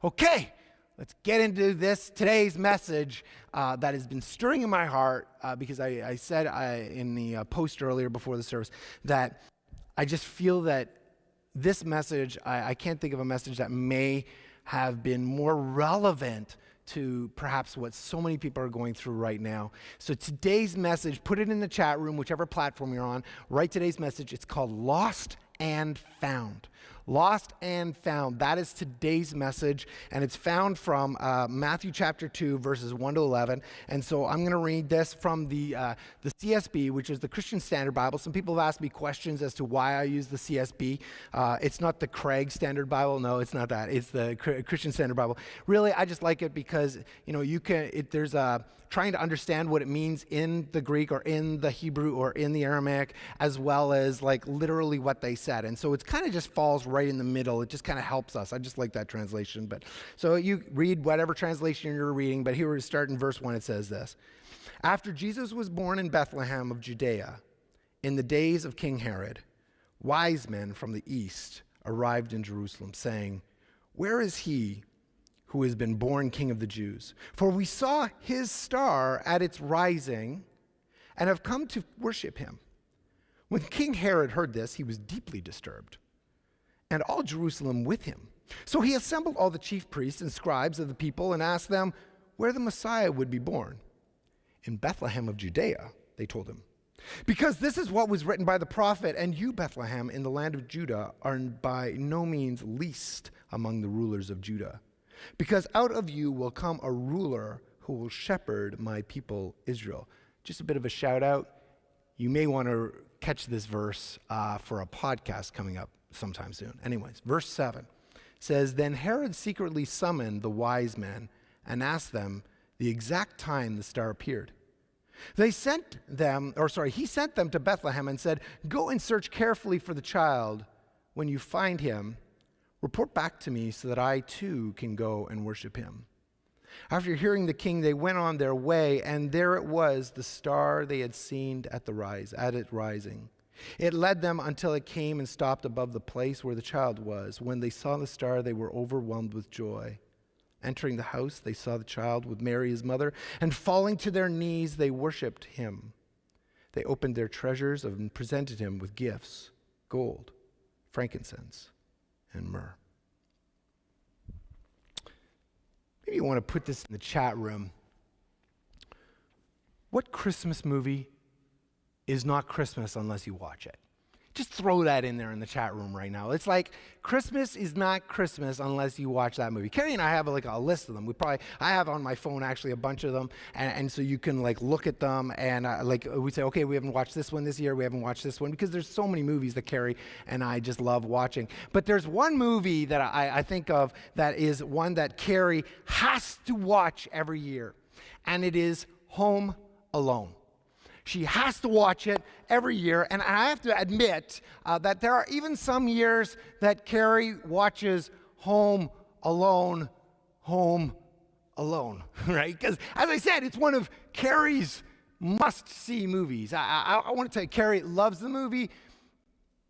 Okay, let's get into today's message that has been stirring in my heart because I said in the post earlier before the service that I just feel that this message, I can't think of a message that may have been more relevant to perhaps what so many people are going through right now. So today's message, put it in the chat room, whichever platform you're on, write today's message. It's called Lost and Found. Lost and Found. That is today's message, and it's found from Matthew chapter 2, verses 1 to 11. And so I'm going to read this from the CSB, which is the Christian Standard Bible. Some people have asked me questions as to why I use the CSB. It's not the Craig Standard Bible. No, it's not that. It's the Christian Standard Bible. Really, I just like it because, there's trying to understand what it means in the Greek or in the Hebrew or in the Aramaic, as well as like literally what they said. And so it kind of just falls right in the middle. It just kind of helps us. I just like that translation. But so you read whatever translation you're reading, but here we start in verse 1. It says this: After Jesus was born in Bethlehem of Judea, in the days of King Herod, wise men from the east arrived in Jerusalem, saying, "Where is he who has been born King of the Jews? For we saw his star at its rising and have come to worship him." When King Herod heard this, he was deeply disturbed, and all Jerusalem with him. So he assembled all the chief priests and scribes of the people and asked them where the Messiah would be born. "In Bethlehem of Judea," they told him, "because this is what was written by the prophet, and you, Bethlehem, in the land of Judah, are by no means least among the rulers of Judah. Because out of you will come a ruler who will shepherd my people Israel." Just a bit of a shout out. You may want to catch this verse for a podcast coming up sometime soon. Anyways, verse 7 says, "Then Herod secretly summoned the wise men and asked them the exact time the star appeared. He sent them to Bethlehem and said, 'Go and search carefully for the child. When you find him, report back to me so that I too can go and worship him.' After hearing the king, they went on their way, and there it was, the star they had seen at it rising. It led them until it came and stopped above the place where the child was. When they saw the star, they were overwhelmed with joy. Entering the house, they saw the child with Mary, his mother, and falling to their knees, they worshipped him. They opened their treasures and presented him with gifts, gold, frankincense, and myrrh." Maybe you want to put this in the chat room. What Christmas movie is not Christmas unless you watch it? Just throw that in there in the chat room right now. It's like Christmas is not Christmas unless you watch that movie. Carrie and I have like a list of them. I have on my phone actually a bunch of them, and so you can like look at them and we say, okay, we haven't watched this one this year, we haven't watched this one, because there's so many movies that Carrie and I just love watching. But there's one movie that I think of that is one that Carrie has to watch every year, and it is Home Alone. She has to watch it every year, and I have to admit that there are even some years that Carrie watches Home Alone, right? Because, as I said, it's one of Carrie's must-see movies. I want to tell you, Carrie loves the movie,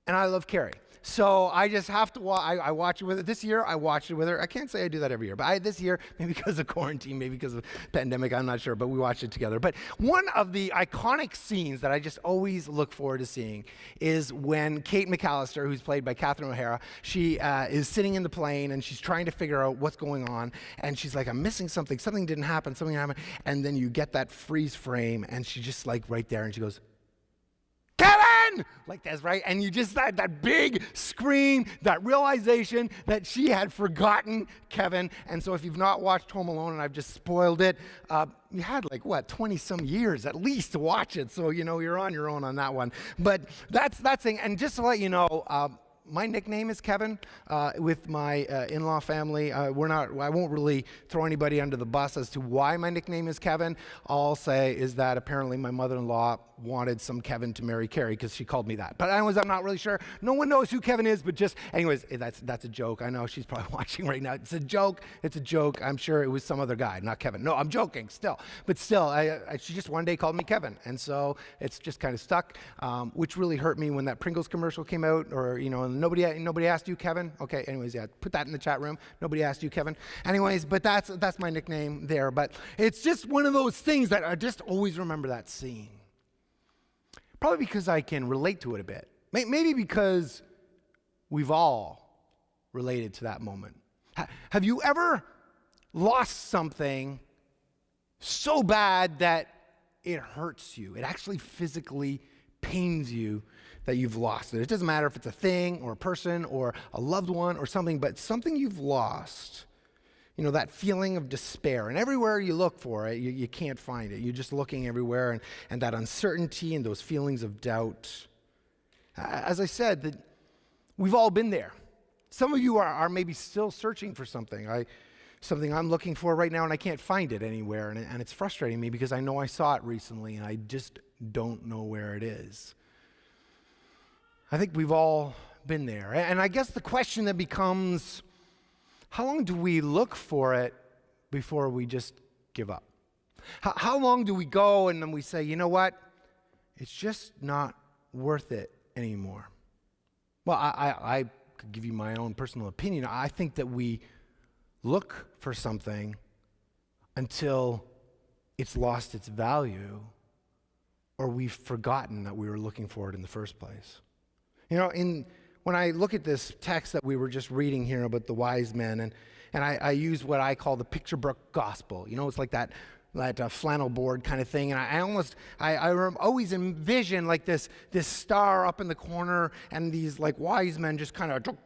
and I love Carrie. So I just have to I watch it with her. This year, I watched it with her. I can't say I do that every year, but this year, maybe because of quarantine, maybe because of pandemic, I'm not sure, but we watched it together. But one of the iconic scenes that I just always look forward to seeing is when Kate McAllister, who's played by Catherine O'Hara, she is sitting in the plane, and she's trying to figure out what's going on, and she's like, "I'm missing something. Something didn't happen. Something happened." And then you get that freeze frame, and she's just like right there, and she goes, "Kevin!" Like this, right? And you just, that big scream, that realization that she had forgotten Kevin. And so if you've not watched Home Alone, and I've just spoiled it, you had 20-some years at least to watch it. So, you're on your own on that one. But that's that thing. And just to let you know, my nickname is Kevin with my in-law family. I won't really throw anybody under the bus as to why my nickname is Kevin. All I'll say is that apparently my mother-in-law wanted some Kevin to marry Carrie because she called me that. But anyways, I'm not really sure. No one knows who Kevin is, but anyways, that's a joke. I know she's probably watching right now. It's a joke. It's a joke. I'm sure it was some other guy, not Kevin. No, I'm joking still. But still, she just one day called me Kevin. And so it's just kind of stuck, which really hurt me when that Pringles commercial came out, or, in the Nobody asked you, Kevin? Okay, anyways, yeah, put that in the chat room. Nobody asked you, Kevin. Anyways, but that's my nickname there. But it's just one of those things that I just always remember that scene. Probably because I can relate to it a bit. Maybe because we've all related to that moment. Have you ever lost something so bad that it hurts you? It actually physically pains you that you've lost it. It doesn't matter if it's a thing or a person or a loved one or something, but something you've lost. You know, that feeling of despair. And everywhere you look for it, you can't find it. You're just looking everywhere, and that uncertainty and those feelings of doubt. As I said, that we've all been there. Some of you are maybe still searching for something. Something I'm looking for right now, and I can't find it anywhere, and it's frustrating me because I know I saw it recently, and I just don't know where it is. I think we've all been there. And I guess the question that becomes, how long do we look for it before we just give up? How long do we go and then we say, you know what? It's just not worth it anymore. Well, I could give you my own personal opinion. I think that we look for something until it's lost its value or we've forgotten that we were looking for it in the first place. You know, when I look at this text that we were just reading here about the wise men, and I use what I call the picture book gospel. You know, it's like that flannel board kind of thing. And I always envision like this star up in the corner and these like wise men just kind of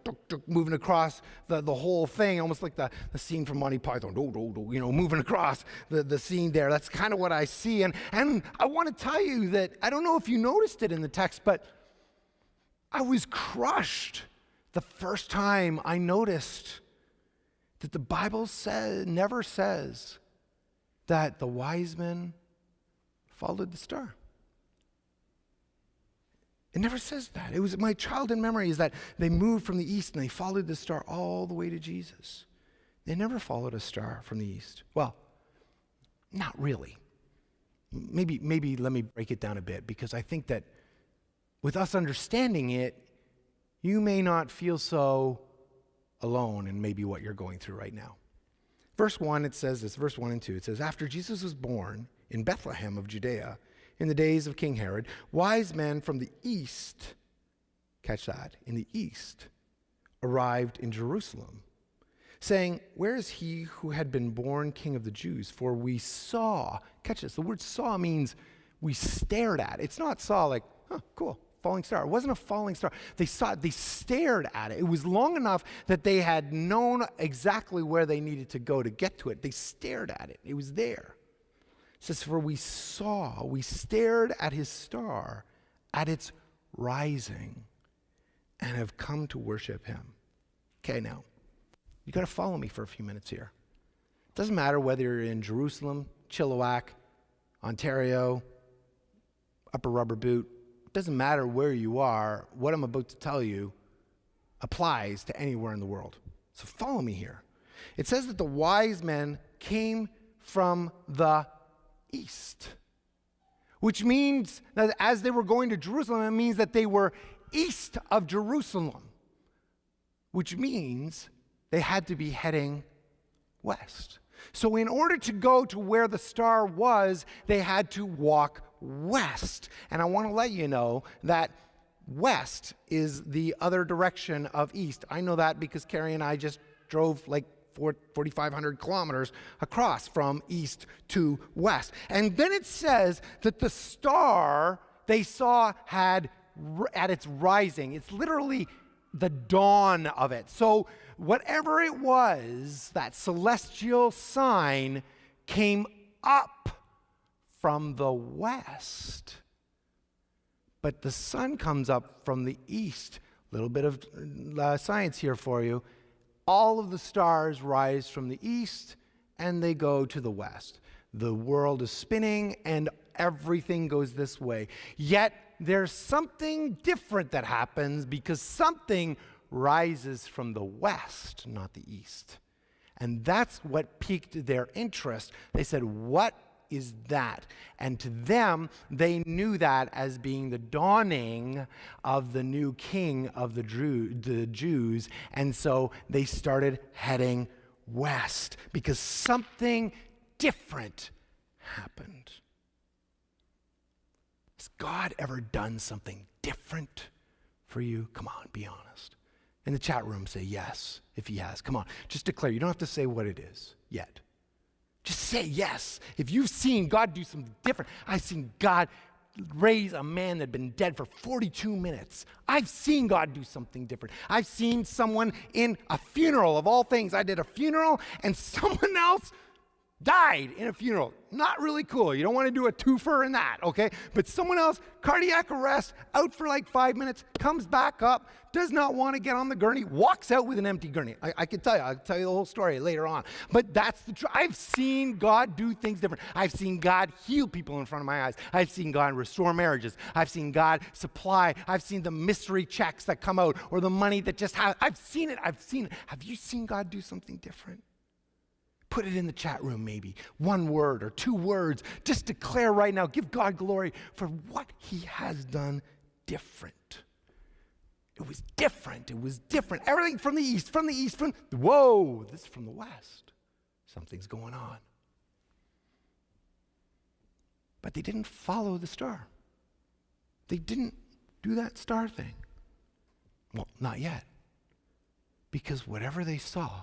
moving across the whole thing, almost like the scene from Monty Python, you know, moving across the scene there. That's kind of what I see. And I want to tell you that I don't know if you noticed it in the text, but I was crushed the first time I noticed that the Bible never says that the wise men followed the star. It never says that. It was my childhood memory is that they moved from the east and they followed the star all the way to Jesus. They never followed a star from the east. Well, not really. Maybe let me break it down a bit, because I think that with us understanding it, you may not feel so alone in maybe what you're going through right now. Verse 1, it says this, verse 1 and 2, it says, after Jesus was born in Bethlehem of Judea in the days of King Herod, wise men from the east, catch that, in the east, arrived in Jerusalem, saying, where is he who had been born King of the Jews? For we saw, catch this, the word saw means we stared at. It's not saw like, cool, falling star. It wasn't a falling star. They saw it, they stared at it. It was long enough that they had known exactly where they needed to go to get to it. They stared at it. It was there. It says, for we stared at his star at its rising and have come to worship him. Okay, now, you got to follow me for a few minutes here. It doesn't matter whether you're in Jerusalem, Chilliwack, Ontario, Upper Rubber Boot. It doesn't matter where you are. What I'm about to tell you applies to anywhere in the world. So follow me here. It says that the wise men came from the east, which means that as they were going to Jerusalem, it means that they were east of Jerusalem, which means they had to be heading west. So in order to go to where the star was, they had to walk west. And I want to let you know that west is the other direction of east. I know that because Carrie and I just drove like 4,500 kilometers across from east to west. And then it says that the star they saw had at its rising. It's literally the dawn of it. So whatever it was, that celestial sign came up from the west. But the sun comes up from the east. A little bit of science here for you. All of the stars rise from the east and they go to the west. The world is spinning and everything goes this way. Yet there's something different that happens because something rises from the west, not the east. And that's what piqued their interest. They said, what is that? And to them, they knew that as being the dawning of the new king of the Jews. And so they started heading west because something different happened. Has God ever done something different for you? Come on, be honest. In the chat room, say yes if he has. Come on, just declare. You don't have to say what it is yet. Just say yes. If you've seen God do something different, I've seen God raise a man that had been dead for 42 minutes. I've seen God do something different. I've seen someone in a funeral, of all things. I did a funeral and someone else died in a funeral. Not really cool. You don't want to do a twofer in that, okay? But someone else, cardiac arrest, out for like 5 minutes, comes back up, does not want to get on the gurney, walks out with an empty gurney. I can tell you. I'll tell you the whole story later on. But that's the truth. I've seen God do things different. I've seen God heal people in front of my eyes. I've seen God restore marriages. I've seen God supply. I've seen the mystery checks that come out or the money that just I've seen it. Have you seen God do something different? Put it in the chat room maybe. 1 word or 2 words. Just declare right now. Give God glory for what he has done different. It was different. It was different. Everything from the east, whoa, this is from the west. Something's going on. But they didn't follow the star. They didn't do that star thing. Well, not yet. Because whatever they saw,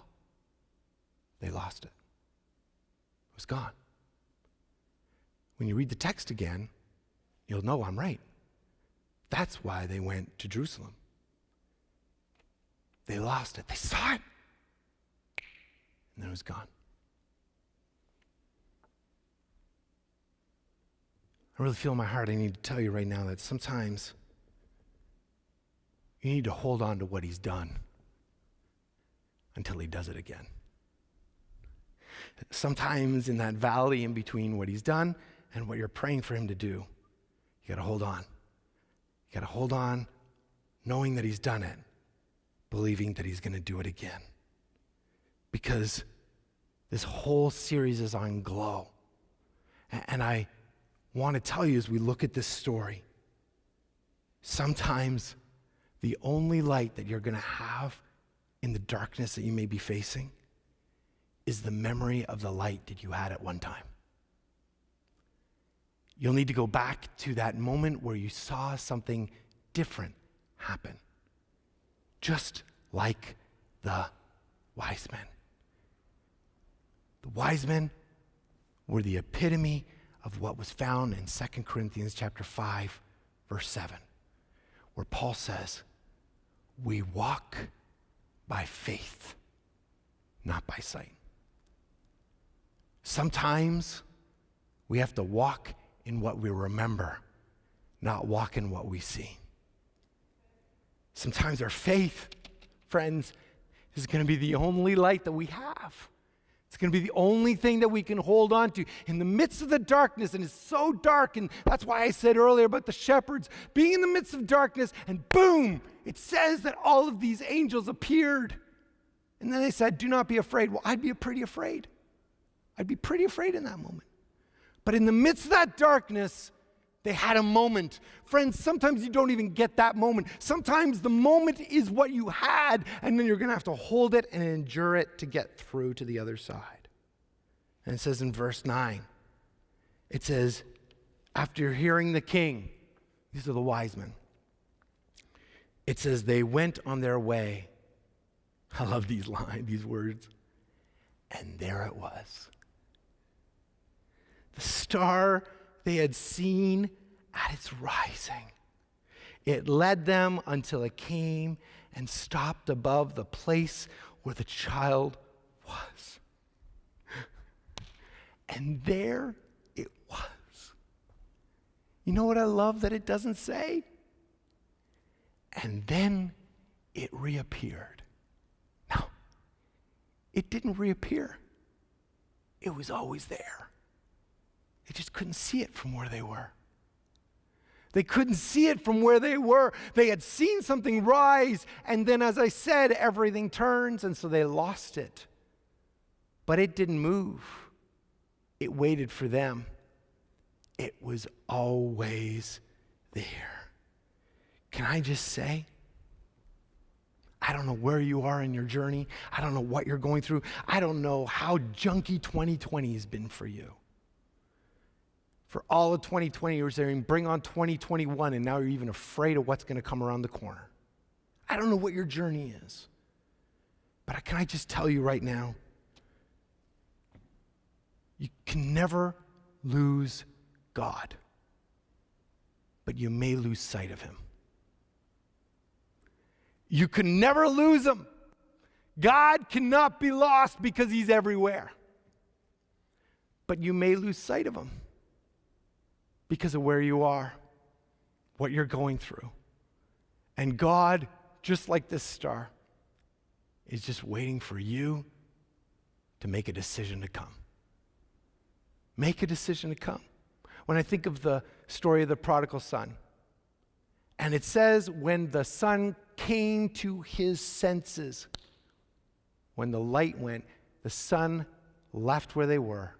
they lost it. It was gone. When you read the text again, you'll know I'm right. That's why they went to Jerusalem. They lost it. They saw it. And then it was gone. I really feel in my heart I need to tell you right now that sometimes you need to hold on to what he's done until he does it again. Sometimes in that valley in between what he's done and what you're praying for him to do, you got to hold on. You got to hold on knowing that he's done it, believing that he's going to do it again. Because this whole series is on glow. And I want to tell you as we look at this story, sometimes the only light that you're going to have in the darkness that you may be facing is the memory of the light that you had at one time. You'll need to go back to that moment where you saw something different happen. Just like the wise men. The wise men were the epitome of what was found in 2 Corinthians chapter 5, verse 7, where Paul says, we walk by faith, not by sight. Sometimes we have to walk in what we remember, not walk in what we see. Sometimes our faith, friends, is going to be the only light that we have. It's going to be the only thing that we can hold on to in the midst of the darkness, and it's so dark, and that's why I said earlier about the shepherds being in the midst of darkness, and boom, it says that all of these angels appeared. And then they said, do not be afraid. Well, I'd be pretty afraid. I'd be pretty afraid in that moment. But in the midst of that darkness, they had a moment. Friends, sometimes you don't even get that moment. Sometimes the moment is what you had, and then you're going to have to hold it and endure it to get through to the other side. And it says in verse 9, it says, after hearing the king, these are the wise men, it says they went on their way. I love these words. And there it was. The star they had seen at its rising. It led them until it came and stopped above the place where the child was. And there it was. You know what I love that it doesn't say? And then it reappeared. No, it didn't reappear. It was always there. They just couldn't see it from where they were. They couldn't see it from where they were. They had seen something rise, and then, as I said, everything turns, and so they lost it. But it didn't move. It waited for them. it was always there. Can I just say, I don't know where you are in your journey. I don't know what you're going through. I don't know how junky 2020 has been for you. For all of 2020, you were saying, bring on 2021, and now you're even afraid of what's going to come around the corner. I don't know what your journey is. But can I just tell you right now, you can never lose God, but you may lose sight of him. You can never lose him. God cannot be lost because he's everywhere. But you may lose sight of him because of where you are, what you're going through. And God, just like this star, is just waiting for you to make a decision to come. Make a decision to come. When I think of the story of the prodigal son, and it says when the son came to his senses, when the light went, the son left where they were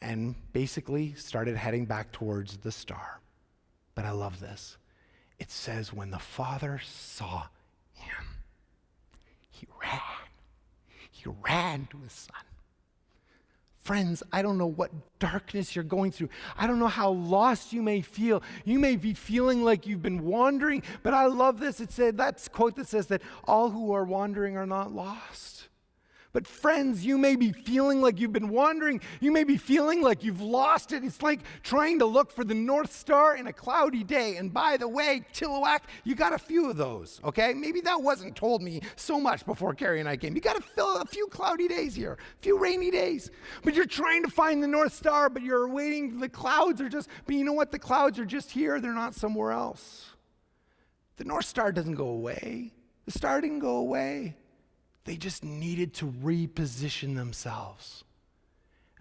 and basically started heading back towards the star. But I love this. It says when the father saw him, he ran. He ran to his son. Friends, I don't know what darkness you're going through. I don't know how lost you may feel. You may be feeling like you've been wandering, but I love this. It said, that quote that says that all who are wandering are not lost. But friends, you may be feeling like you've been wandering. You may be feeling like you've lost it. It's like trying to look for the North Star in a cloudy day. And by the way, Chilliwack, you got a few of those, okay? Maybe that wasn't told me so much before Carrie and I came. You got to fill a few cloudy days here, a few rainy days. But you're trying to find the North Star, but you're waiting. The clouds are just, but you know what? The clouds are just here. They're not somewhere else. The North Star doesn't go away. The star didn't go away. They just needed to reposition themselves.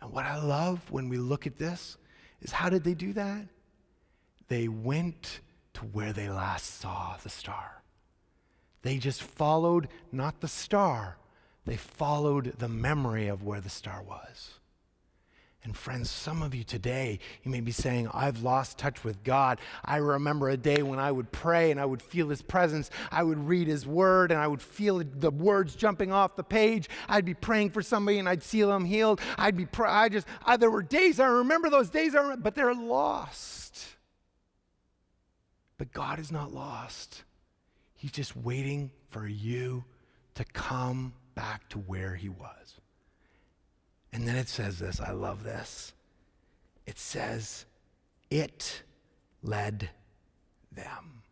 And what I love when we look at this is, how did they do that? They went to where they last saw the star. They just followed not the star, they followed the memory of where the star was. And friends, some of you today, you may be saying, I've lost touch with God. I remember a day when I would pray and I would feel his presence. I would read his word and I would feel the words jumping off the page. I'd be praying for somebody and I'd see them healed. There were days, I remember those days, but they're lost. But God is not lost. He's just waiting for you to come back to where he was. And then it says this, I love this. It says, it led them.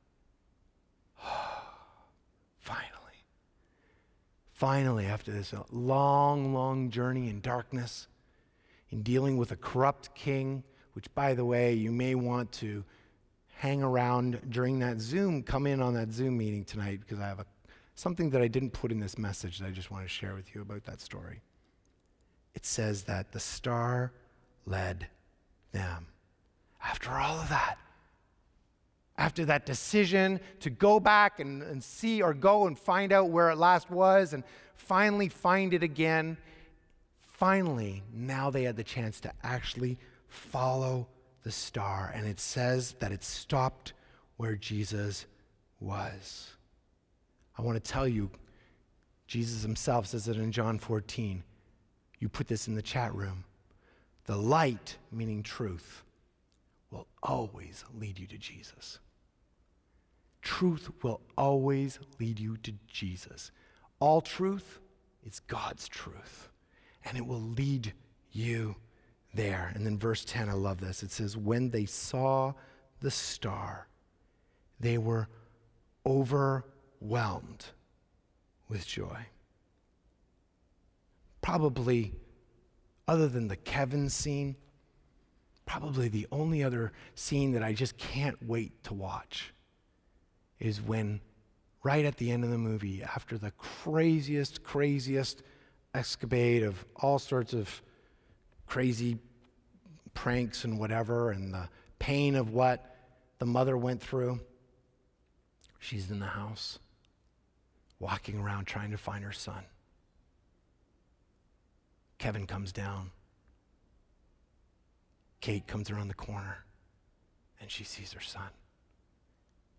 Finally, after this long, long journey in darkness, in dealing with a corrupt king, which, by the way, you may want to hang around during that Zoom, come in on that Zoom meeting tonight, because I have something that I didn't put in this message that I just want to share with you about that story. It says that the star led them. After all of that, after that decision to go back and see, or go and find out where it last was and finally find it again, finally, now they had the chance to actually follow the star. And it says that it stopped where Jesus was. I want to tell you, Jesus himself says it in John 14. You put this in the chat room. The light, meaning truth, will always lead you to Jesus. Truth will always lead you to Jesus. All truth is God's truth, and it will lead you there. And then verse 10, I love this. It says, when they saw the star, they were overwhelmed with joy. Probably, other than the Kevin scene, probably the only other scene that I just can't wait to watch is when, right at the end of the movie, after the craziest escapade of all sorts of crazy pranks and whatever, and the pain of what the mother went through, she's in the house, walking around trying to find her son. Kevin comes down. Kate comes around the corner and she sees her son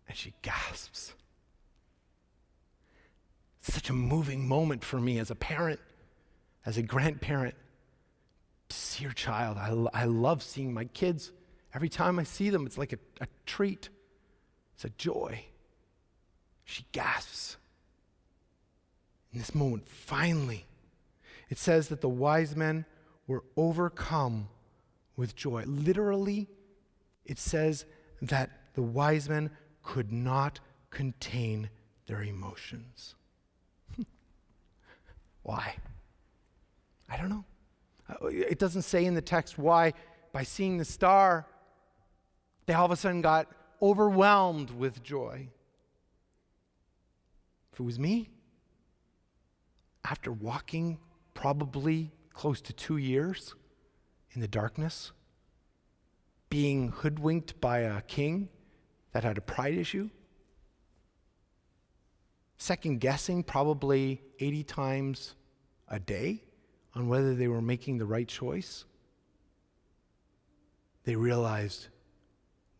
and she gasps. It's such a moving moment for me as a parent, as a grandparent, to see your child. I love seeing my kids. Every time I see them, it's like a treat. It's a joy. She gasps. In this moment, finally, it says that the wise men were overcome with joy. Literally, it says that the wise men could not contain their emotions. Why? I don't know. It doesn't say in the text why. By seeing the star, they all of a sudden got overwhelmed with joy. If it was me, after walking probably close to 2 years in the darkness, being hoodwinked by a king that had a pride issue, second guessing probably 80 times a day on whether they were making the right choice, they realized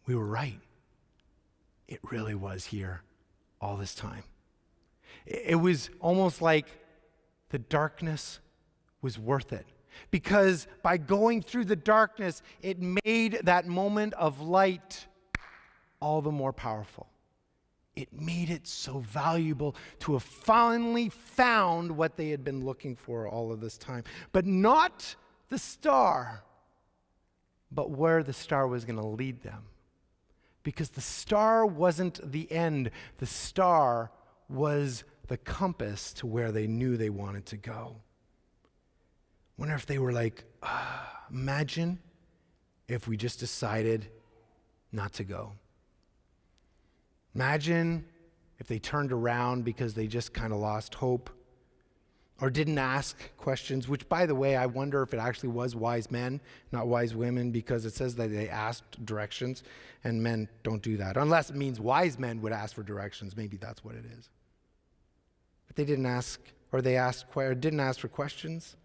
we were right. It really was here all this time. It was almost like the darkness was worth it, because by going through the darkness, it made that moment of light all the more powerful. It made it so valuable to have finally found what they had been looking for all of this time. But not the star, but where the star was going to lead them. Because the star wasn't the end. The star was the compass to where they knew they wanted to go. Wonder if they were like, imagine if we just decided not to go. Imagine if they turned around because they just kind of lost hope or didn't ask questions, which, by the way, I wonder if it actually was wise men, not wise women, because it says that they asked directions, and men don't do that. Unless it means wise men would ask for directions. Maybe that's what it is. But they didn't ask, or they asked, or didn't ask for questions.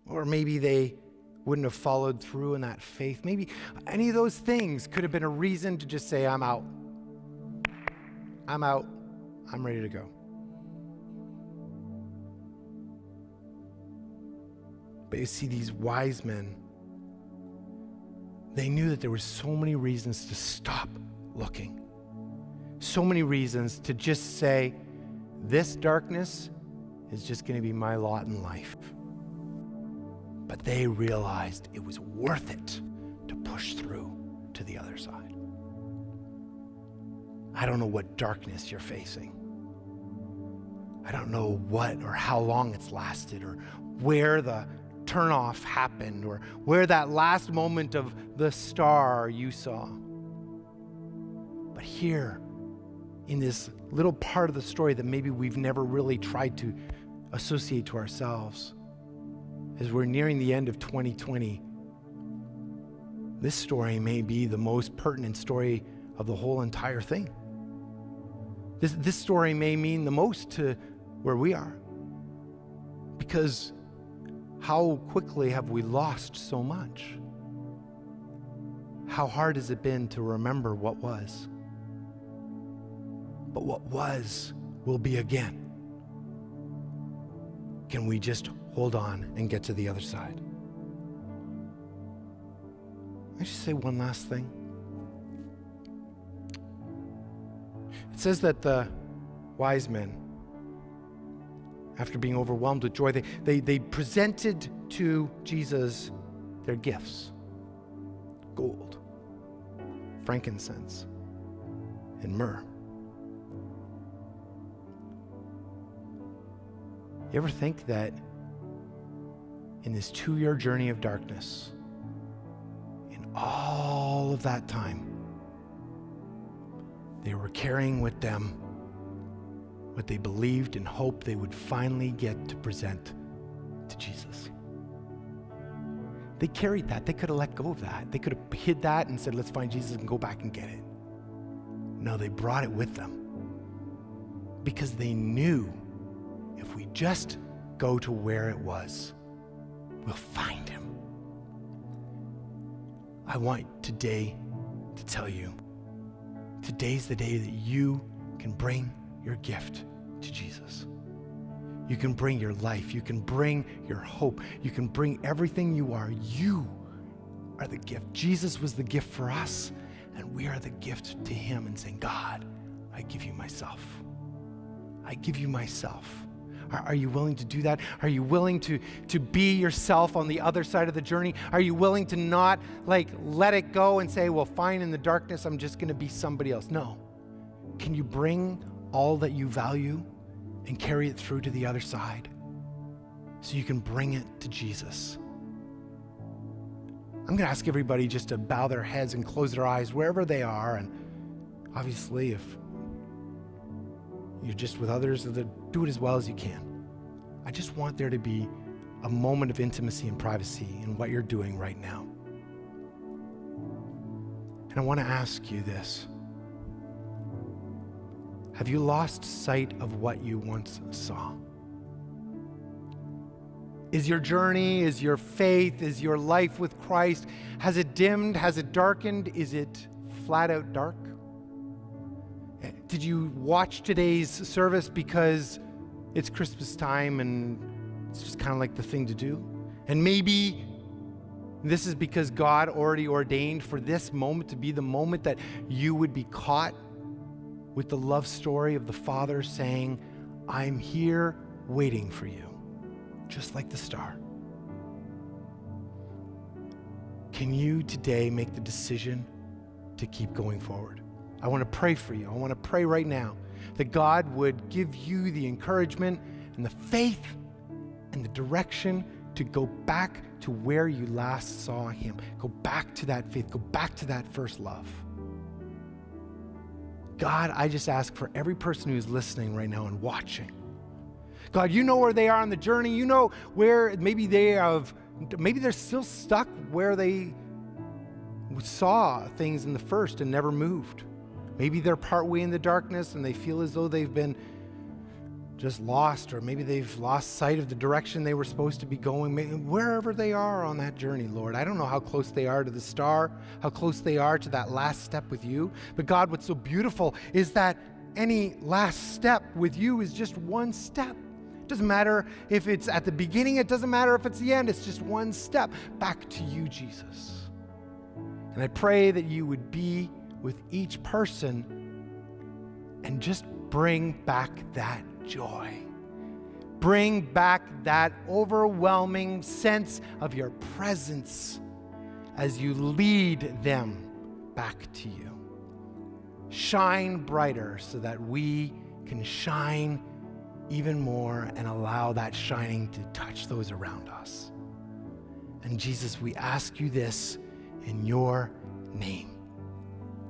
Or maybe they wouldn't have followed through in that faith. Maybe any of those things could have been a reason to just say, I'm out. I'm out. I'm ready to go. But you see, these wise men, they knew that there were so many reasons to stop looking. So many reasons to just say, this darkness is just going to be my lot in life. But they realized it was worth it to push through to the other side. I don't know what darkness you're facing. I don't know what or how long it's lasted, or where the turnoff happened, or where that last moment of the star you saw. But here, in this little part of the story that maybe we've never really tried to associate to ourselves, as we're nearing the end of 2020, this story may be the most pertinent story of the whole entire thing. This story may mean the most to where we are, because how quickly have we lost so much? How hard has it been to remember what was? But what was will be again. Can we just hold on and get to the other side? I just say one last thing. It says that the wise men, after being overwhelmed with joy, they presented to Jesus their gifts: gold, frankincense, and myrrh. You ever think that in this 2-year journey of darkness, in all of that time, they were carrying with them what they believed and hoped they would finally get to present to Jesus? They carried that. They could have let go of that. They could have hid that and said, let's find Jesus and go back and get it. No, they brought it with them because they knew if we just go to where it was, we'll find him. I want today to tell you, today's the day that you can bring your gift to Jesus. You can bring your life. You can bring your hope. You can bring everything you are. You are the gift. Jesus was the gift for us, and we are the gift to him, and saying, God, I give you myself. I give you myself. Are you willing to do that? Are you willing to be yourself on the other side of the journey? Are you willing to not let it go and say, well, fine, in the darkness, I'm just going to be somebody else? No. Can you bring all that you value and carry it through to the other side so you can bring it to Jesus? I'm going to ask everybody just to bow their heads and close their eyes wherever they are. And obviously, if you're just with others, do it as well as you can. I just want there to be a moment of intimacy and privacy in what you're doing right now. And I want to ask you this. Have you lost sight of what you once saw? Is your journey, is your faith, is your life with Christ, has it dimmed, has it darkened, is it flat out dark? Did you watch today's service because it's Christmas time and it's just kind of like the thing to do? And maybe this is because God already ordained for this moment to be the moment that you would be caught with the love story of the Father saying, I'm here waiting for you, just like the star. Can you today make the decision to keep going forward? I want to pray for you. I want to pray right now that God would give you the encouragement and the faith and the direction to go back to where you last saw him. Go back to that faith. Go back to that first love. God, I just ask for every person who's listening right now and watching. God, you know where they are on the journey. You know where maybe they're still stuck where they saw things in the first and never moved. Maybe they're partway in the darkness and they feel as though they've been just lost, or maybe they've lost sight of the direction they were supposed to be going. Wherever they are on that journey, Lord, I don't know how close they are to the star, how close they are to that last step with you. But God, what's so beautiful is that any last step with you is just one step. It doesn't matter if it's at the beginning, it doesn't matter if it's the end, it's just one step back to you, Jesus. And I pray that you would be with each person and just bring back that joy. Bring back that overwhelming sense of your presence as you lead them back to you. Shine brighter so that we can shine even more and allow that shining to touch those around us. And Jesus, we ask you this in your name.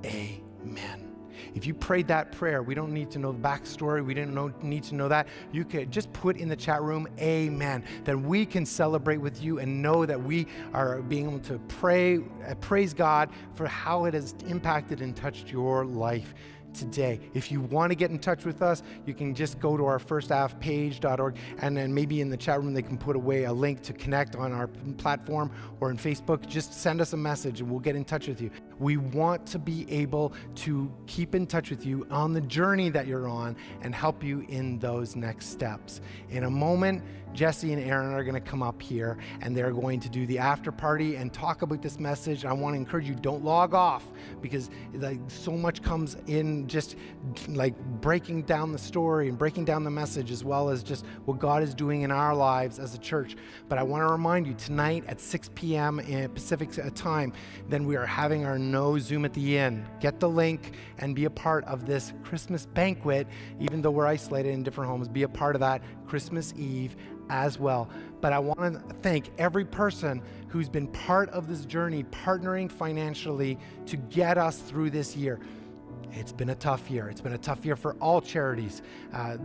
Amen. If you prayed that prayer, we don't need to know the backstory. We didn't need to know that. You could just put in the chat room, amen. Then we can celebrate with you and know that we are being able to praise God for how it has impacted and touched your life today. If you want to get in touch with us, you can just go to our firstave.online.church, and then maybe in the chat room they can put away a link to connect on our platform or in Facebook. Just send us a message and we'll get in touch with you. We want to be able to keep in touch with you on the journey that you're on and help you in those next steps. In a moment, Jesse and Aaron are going to come up here and they're going to do the after party and talk about this message. I want to encourage you, don't log off, because so much comes in just breaking down the story and breaking down the message, as well as just what God is doing in our lives as a church. But I want to remind you, tonight at 6 p.m. in Pacific time, then we are having our No Zoom at the Inn. Get the link and be a part of this Christmas banquet. Even though we're isolated in different homes, be a part of that Christmas Eve as well. But I want to thank every person who's been part of this journey, partnering financially to get us through this year. It's been a tough year. It's been a tough year for all charities.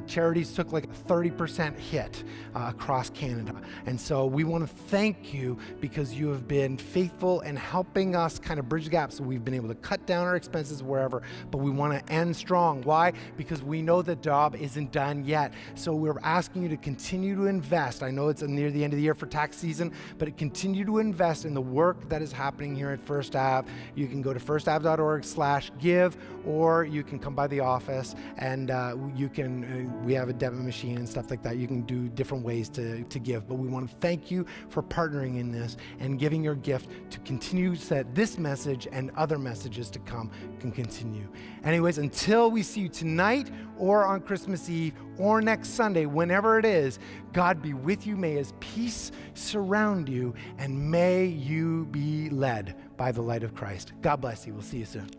Charities took like a 30% hit across Canada. And so we want to thank you because you have been faithful in helping us kind of bridge the gap. So we've been able to cut down our expenses wherever, but we want to end strong. Why? Because we know the job isn't done yet. So we're asking you to continue to invest. I know it's near the end of the year for tax season, but continue to invest in the work that is happening here at First Ave. You can go to firstave.online.church/give, or you can come by the office and we have a debit machine and stuff like that. You can do different ways to give, but we want to thank you for partnering in this and giving your gift to continue so that this message and other messages to come can continue. Anyways, until we see you tonight or on Christmas Eve or next Sunday, whenever it is, God be with you. May his peace surround you, and may you be led by the light of Christ. God bless you. We'll see you soon.